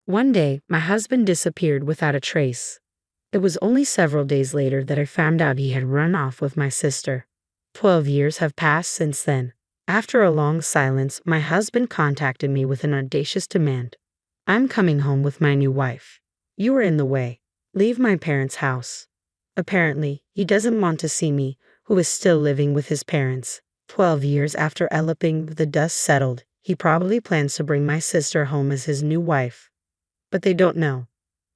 One day, my husband disappeared without a trace. It was only several days later that I found out he had run off with my sister. 12 years have passed since then. After a long silence, my husband contacted me with an audacious demand. I'm coming home with my new wife. You are in the way. Leave my parents' house. Apparently, he doesn't want to see me, who is still living with his parents. 12 years after eloping, the dust settled. He probably plans to bring my sister home as his new wife. But they don't know.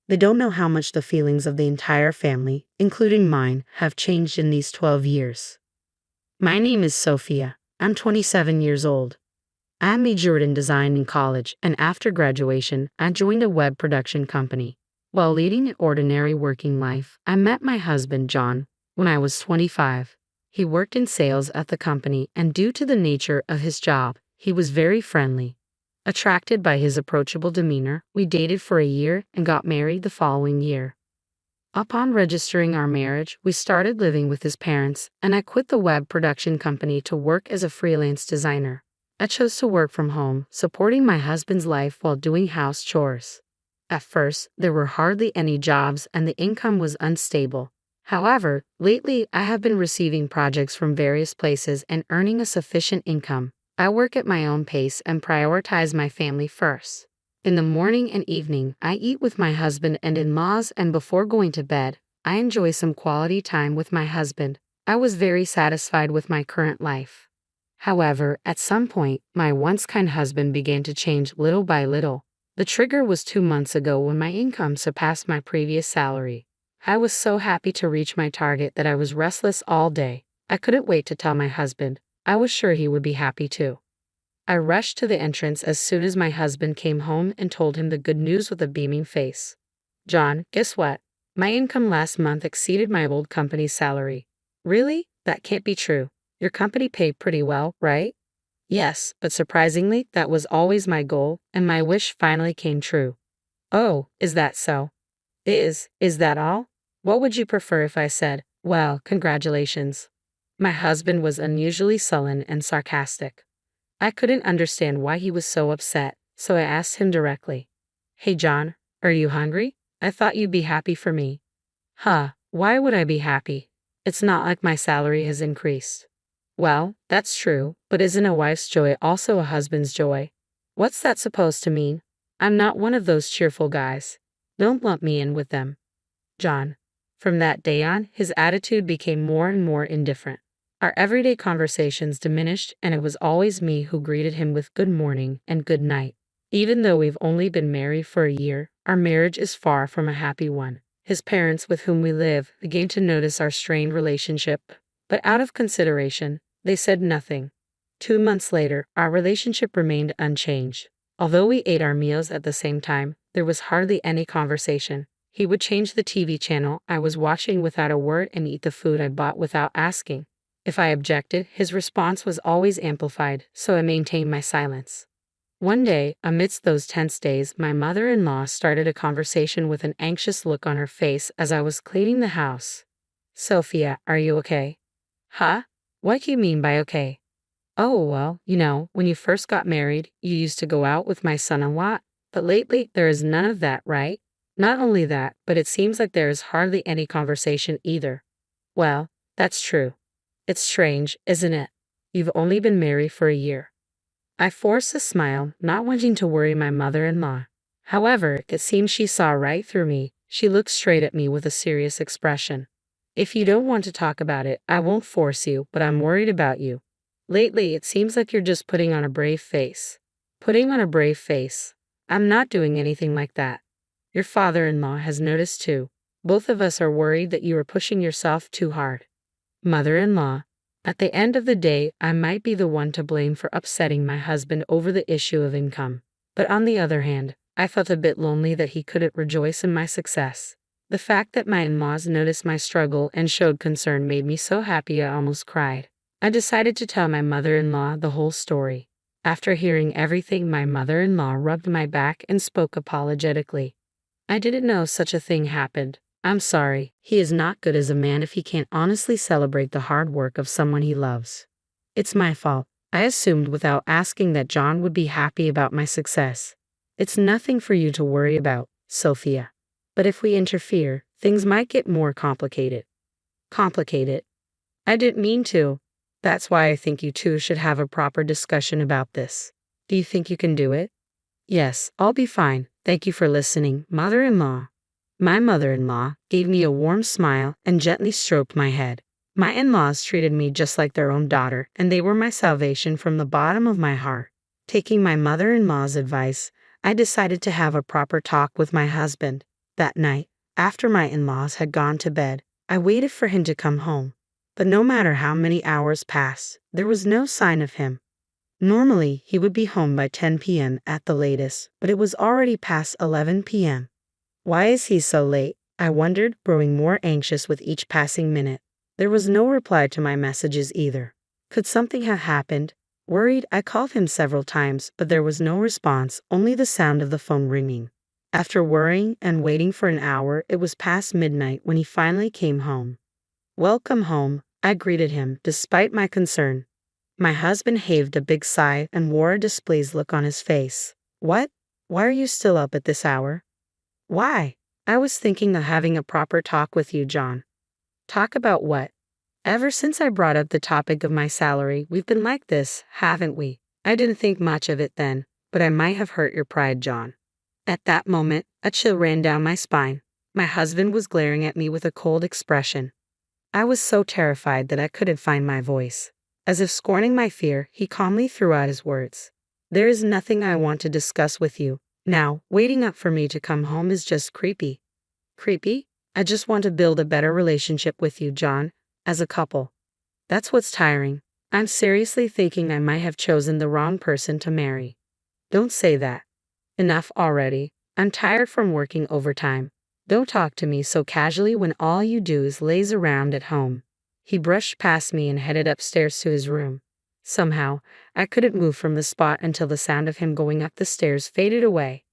They don't know how much the feelings of the entire family, including mine, have changed in these 12 years. My name is Sophia. I'm 27 years old. I majored in design in college, and after graduation, I joined a web production company. While leading an ordinary working life, I met my husband, John, when I was 25. He worked in sales at the company, and due to the nature of his job, he was very friendly. Attracted by his approachable demeanor, we dated for a year and got married the following year. Upon registering our marriage, we started living with his parents, and I quit the web production company to work as a freelance designer. I chose to work from home, supporting my husband's life while doing house chores. At first, there were hardly any jobs and the income was unstable. However, lately I have been receiving projects from various places and earning a sufficient income. I work at my own pace and prioritize my family first. In the morning and evening, I eat with my husband and in-laws, and before going to bed, I enjoy some quality time with my husband. I was very satisfied with my current life. However, at some point, my once kind husband began to change little by little. The trigger was 2 months ago when my income surpassed my previous salary. I was so happy to reach my target that I was restless all day. I couldn't wait to tell my husband. I was sure he would be happy too. I rushed to the entrance as soon as my husband came home and told him the good news with a beaming face. John, guess what? My income last month exceeded my old company's salary. Really? That can't be true. Your company paid pretty well, right? Yes, but surprisingly, that was always my goal, and my wish finally came true. Oh, is that so? Is that all? What would you prefer if I said, well, congratulations? My husband was unusually sullen and sarcastic. I couldn't understand why he was so upset, so I asked him directly. Hey John, are you hungry? I thought you'd be happy for me. Huh, why would I be happy? It's not like my salary has increased. Well, that's true, but isn't a wife's joy also a husband's joy? What's that supposed to mean? I'm not one of those cheerful guys. Don't lump me in with them. John. From that day on, his attitude became more and more indifferent. Our everyday conversations diminished, and it was always me who greeted him with good morning and good night. Even though we've only been married for a year, our marriage is far from a happy one. His parents, with whom we live, began to notice our strained relationship, but out of consideration, they said nothing. 2 months later, our relationship remained unchanged. Although we ate our meals at the same time, there was hardly any conversation. He would change the TV channel I was watching without a word and eat the food I bought without asking. If I objected, his response was always amplified, so I maintained my silence. One day, amidst those tense days, my mother-in-law started a conversation with an anxious look on her face as I was cleaning the house. Sophia, are you okay? Huh? What do you mean by okay? Oh, well, when you first got married, you used to go out with my son a lot, but lately there is none of that, right? Not only that, but it seems like there is hardly any conversation either. Well, that's true. It's strange, isn't it? You've only been married for a year. I forced a smile, not wanting to worry my mother-in-law. However, it seems she saw right through me. She looked straight at me with a serious expression. If you don't want to talk about it, I won't force you, but I'm worried about you. Lately, it seems like you're just putting on a brave face. Putting on a brave face. I'm not doing anything like that. Your father-in-law has noticed too. Both of us are worried that you are pushing yourself too hard. Mother-in-law, at the end of the day, I might be the one to blame for upsetting my husband over the issue of income. But on the other hand, I felt a bit lonely that he couldn't rejoice in my success. The fact that my in-laws noticed my struggle and showed concern made me so happy I almost cried. I decided to tell my mother-in-law the whole story. After hearing everything, my mother-in-law rubbed my back and spoke apologetically. I didn't know such a thing happened. I'm sorry. He is not good as a man if he can't honestly celebrate the hard work of someone he loves. It's my fault. I assumed without asking that John would be happy about my success. It's nothing for you to worry about, Sophia. But if we interfere, things might get more complicated. Complicated? I didn't mean to. That's why I think you two should have a proper discussion about this. Do you think you can do it? Yes, I'll be fine. Thank you for listening, mother-in-law. My mother-in-law gave me a warm smile and gently stroked my head. My in-laws treated me just like their own daughter, and they were my salvation from the bottom of my heart. Taking my mother-in-law's advice, I decided to have a proper talk with my husband. That night, after my in-laws had gone to bed, I waited for him to come home. But no matter how many hours passed, there was no sign of him. Normally, he would be home by 10 p.m. at the latest, but it was already past 11 p.m. Why is he so late? I wondered, growing more anxious with each passing minute. There was no reply to my messages either. Could something have happened? Worried, I called him several times, but there was no response, only the sound of the phone ringing. After worrying and waiting for an hour, it was past midnight when he finally came home. Welcome home, I greeted him, despite my concern. My husband heaved a big sigh and wore a displeased look on his face. What? Why are you still up at this hour? Why? I was thinking of having a proper talk with you, John. Talk about what? Ever since I brought up the topic of my salary, we've been like this, haven't we? I didn't think much of it then, but I might have hurt your pride, John. At that moment, a chill ran down my spine. My husband was glaring at me with a cold expression. I was so terrified that I couldn't find my voice. As if scorning my fear, he calmly threw out his words. There is nothing I want to discuss with you. Now, waiting up for me to come home is just creepy. Creepy? I just want to build a better relationship with you, John, as a couple. That's what's tiring. I'm seriously thinking I might have chosen the wrong person to marry. Don't say that. Enough already. I'm tired from working overtime. Don't talk to me so casually when all you do is laze around at home. He brushed past me and headed upstairs to his room. Somehow, I couldn't move from the spot until the sound of him going up the stairs faded away.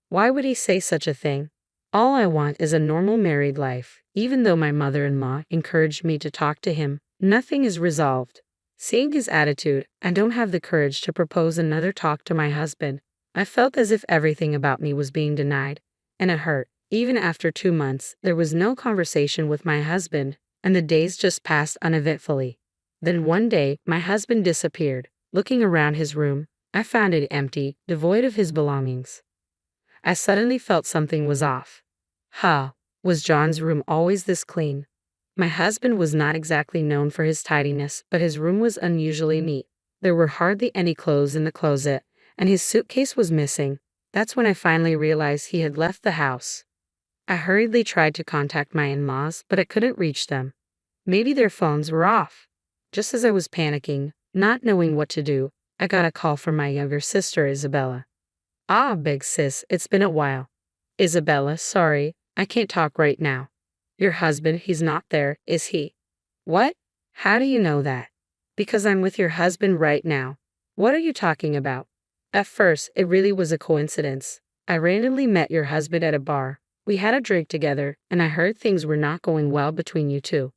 Why would he say such a thing? All I want is a normal married life. Even though my mother-in-law encouraged me to talk to him, nothing is resolved. Seeing his attitude, I don't have the courage to propose another talk to my husband. I felt as if everything about me was being denied, and it hurt. Even after 2 months, there was no conversation with my husband, and the days just passed uneventfully. Then one day, my husband disappeared. Looking around his room, I found it empty, devoid of his belongings. I suddenly felt something was off. Was John's room always this clean? My husband was not exactly known for his tidiness, but his room was unusually neat. There were hardly any clothes in the closet, and his suitcase was missing. That's when I finally realized he had left the house. I hurriedly tried to contact my in-laws, but I couldn't reach them. Maybe their phones were off. Just as I was panicking, not knowing what to do, I got a call from my younger sister, Isabella. Big sis, it's been a while. Isabella, sorry, I can't talk right now. Your husband, he's not there, is he? What? How do you know that? Because I'm with your husband right now. What are you talking about? At first, it really was a coincidence. I randomly met your husband at a bar. We had a drink together, and I heard things were not going well between you two.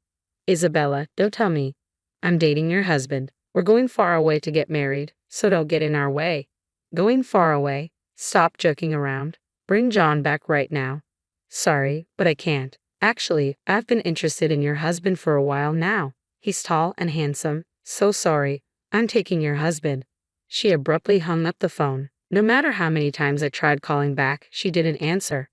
Isabella, don't tell me. I'm dating your husband. We're going far away to get married, so don't get in our way. Going far away? Stop joking around. Bring John back right now. Sorry, but I can't. Actually, I've been interested in your husband for a while now. He's tall and handsome. So sorry. I'm taking your husband. She abruptly hung up the phone. No matter how many times I tried calling back, she didn't answer.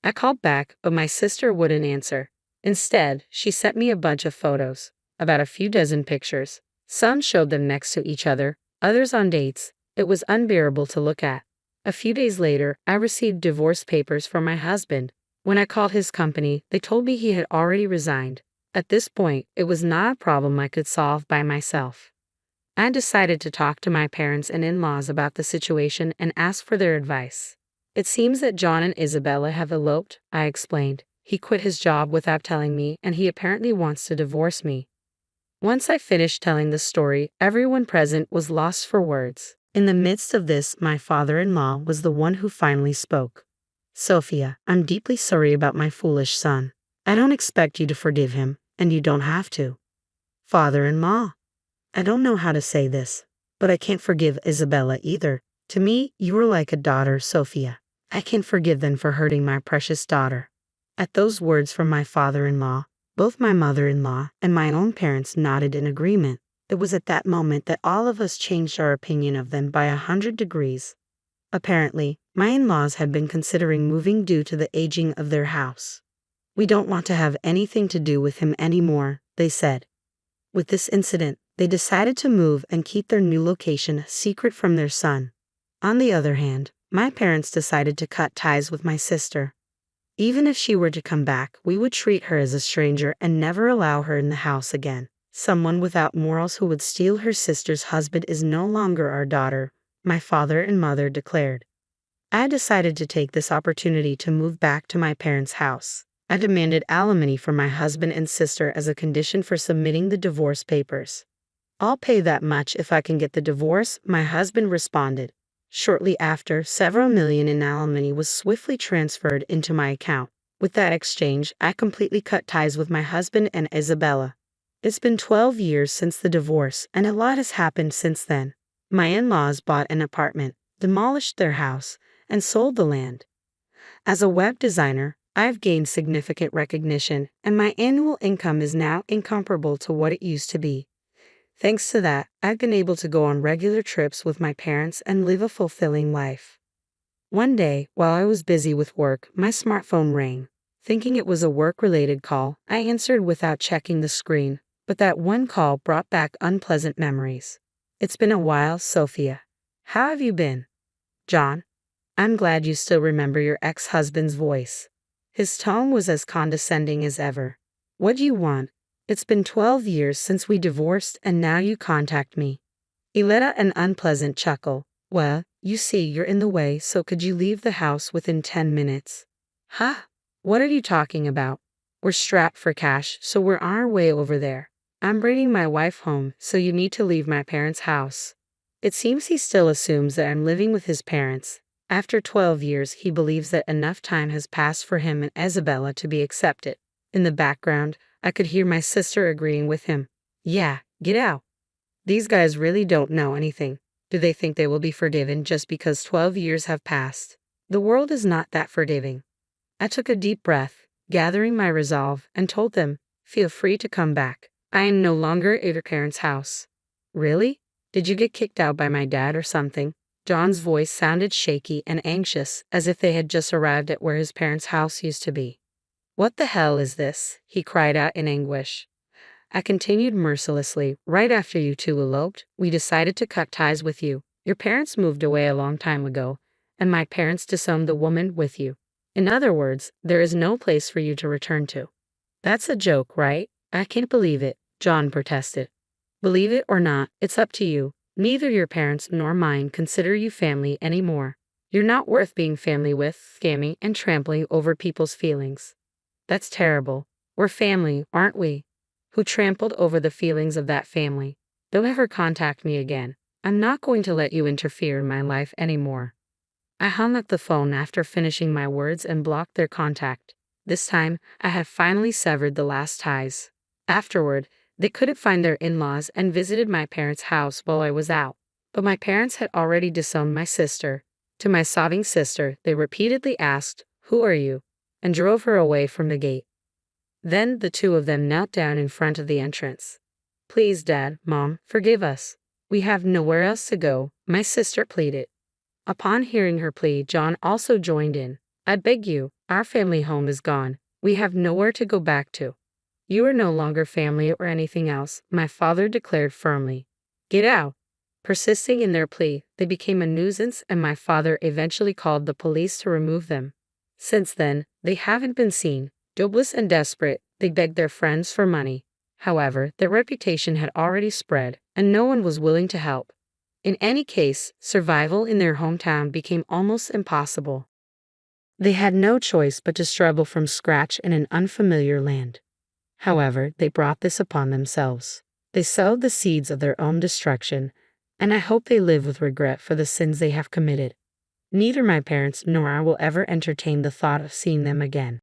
I called back, but my sister wouldn't answer. Instead, she sent me a bunch of photos, about a few dozen pictures. Some showed them next to each other, others on dates. It was unbearable to look at. A few days later, I received divorce papers from my husband. When I called his company, they told me he had already resigned. At this point, it was not a problem I could solve by myself. I decided to talk to my parents and in-laws about the situation and ask for their advice. It seems that John and Isabella have eloped, I explained. He quit his job without telling me, and he apparently wants to divorce me. Once I finished telling the story, everyone present was lost for words. In the midst of this, my father-in-law was the one who finally spoke. Sophia, I'm deeply sorry about my foolish son. I don't expect you to forgive him, and you don't have to. Father-in-law, I don't know how to say this, but I can't forgive Isabella either. To me, you were like a daughter, Sophia. I can't forgive them for hurting my precious daughter." At those words from my father-in-law, both my mother-in-law and my own parents nodded in agreement. It was at that moment that all of us changed our opinion of them by 100 degrees. Apparently, my in-laws had been considering moving due to the aging of their house. "We don't want to have anything to do with him anymore," they said. With this incident, they decided to move and keep their new location a secret from their son. On the other hand, my parents decided to cut ties with my sister. Even if she were to come back, we would treat her as a stranger and never allow her in the house again. "Someone without morals who would steal her sister's husband is no longer our daughter," my father and mother declared. I decided to take this opportunity to move back to my parents' house. I demanded alimony from my husband and sister as a condition for submitting the divorce papers. "I'll pay that much if I can get the divorce," my husband responded. Shortly after, several million in alimony was swiftly transferred into my account. With that exchange, I completely cut ties with my husband and Isabella. It's been 12 years since the divorce, and a lot has happened since then. My in-laws bought an apartment, demolished their house, and sold the land. As a web designer, I've gained significant recognition, and my annual income is now incomparable to what it used to be. Thanks to that, I've been able to go on regular trips with my parents and live a fulfilling life. One day, while I was busy with work, my smartphone rang. Thinking it was a work-related call, I answered without checking the screen, but that one call brought back unpleasant memories. "It's been a while, Sophia. How have you been?" "John, I'm glad you still remember your ex-husband's voice." His tone was as condescending as ever. "What do you want? It's been 12 years since we divorced and now you contact me." He let out an unpleasant chuckle. "Well, you see you're in the way, so could you leave the house within 10 minutes? "Huh? What are you talking about? We're strapped for cash, so we're on our way over there. I'm bringing my wife home, so you need to leave my parents' house." It seems he still assumes that I'm living with his parents. After 12 years, he believes that enough time has passed for him and Isabella to be accepted. In the background, I could hear my sister agreeing with him. "Yeah, get out. These guys really don't know anything. Do they think they will be forgiven just because 12 years have passed? The world is not that forgiving." I took a deep breath, gathering my resolve, and told them, "Feel free to come back. I am no longer at your parents' house." "Really? Did you get kicked out by my dad or something?" John's voice sounded shaky and anxious, as if they had just arrived at where his parents' house used to be. "What the hell is this?" he cried out in anguish. I continued mercilessly. "Right after you two eloped, we decided to cut ties with you. Your parents moved away a long time ago, and my parents disowned the woman with you. In other words, there is no place for you to return to." "That's a joke, right?" "I can't believe it," John protested. "Believe it or not, it's up to you. Neither your parents nor mine consider you family anymore. You're not worth being family with, scamming and trampling over people's feelings." "That's terrible. We're family, aren't we?" "Who trampled over the feelings of that family? Don't ever contact me again. I'm not going to let you interfere in my life anymore." I hung up the phone after finishing my words and blocked their contact. This time, I had finally severed the last ties. Afterward, they couldn't find their in-laws and visited my parents' house while I was out. But my parents had already disowned my sister. To my sobbing sister, they repeatedly asked, "Who are you?" and drove her away from the gate. Then the two of them knelt down in front of the entrance. "Please, Dad, Mom, forgive us. We have nowhere else to go," my sister pleaded. Upon hearing her plea, John also joined in. "I beg you, our family home is gone. We have nowhere to go back to." "You are no longer family or anything else," my father declared firmly. "Get out." Persisting in their plea, they became a nuisance and my father eventually called the police to remove them. Since then, they haven't been seen. Jobless and desperate, they begged their friends for money. However, their reputation had already spread, and no one was willing to help. In any case, survival in their hometown became almost impossible. They had no choice but to struggle from scratch in an unfamiliar land. However, they brought this upon themselves. They sowed the seeds of their own destruction, and I hope they live with regret for the sins they have committed. Neither my parents nor I will ever entertain the thought of seeing them again.